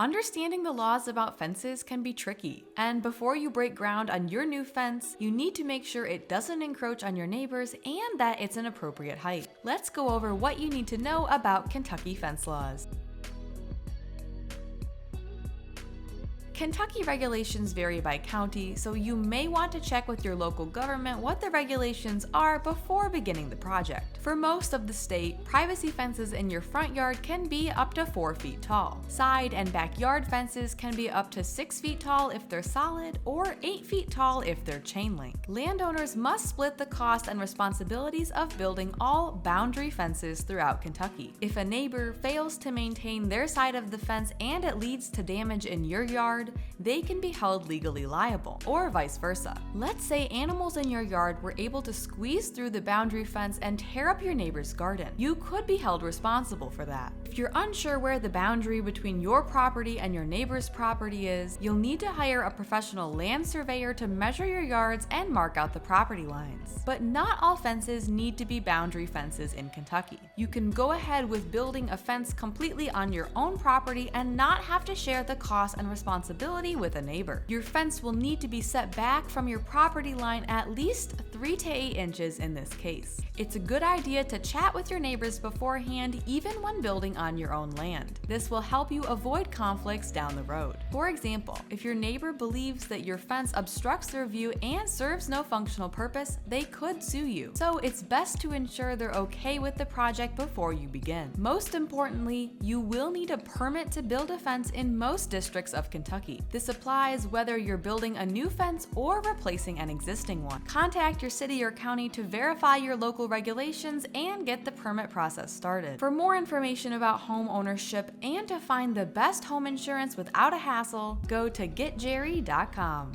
Understanding the laws about fences can be tricky, and before you break ground on your new fence, you need to make sure it doesn't encroach on your neighbors and that it's an appropriate height. Let's go over what you need to know about Kentucky fence laws. Kentucky regulations vary by county, so you may want to check with your local government what the regulations are before beginning the project. For most of the state, privacy fences in your front yard can be up to 4 feet tall. Side and backyard fences can be up to 6 feet tall if they're solid, or 8 feet tall if they're chain link. Landowners must split the cost and responsibilities of building all boundary fences throughout Kentucky. If a neighbor fails to maintain their side of the fence and it leads to damage in your yard, they can be held legally liable, or vice versa. Let's say animals in your yard were able to squeeze through the boundary fence and tear up your neighbor's garden. You could be held responsible for that. If you're unsure where the boundary between your property and your neighbor's property is, you'll need to hire a professional land surveyor to measure your yards and mark out the property lines. But not all fences need to be boundary fences in Kentucky. You can go ahead with building a fence completely on your own property and not have to share the cost and responsibility with a neighbor. Your fence will need to be set back from your property line at least 3 to 8 inches in this case. It's a good idea to chat with your neighbors beforehand, even when building on your own land. This will help you avoid conflicts down the road. For example, if your neighbor believes that your fence obstructs their view and serves no functional purpose, they could sue you. So it's best to ensure they're okay with the project before you begin. Most importantly, you will need a permit to build a fence in most districts of Kentucky. This applies whether you're building a new fence or replacing an existing one. Contact your city or county to verify your local regulations and get the permit process started. For more information about home ownership and to find the best home insurance without a hassle, go to getjerry.com.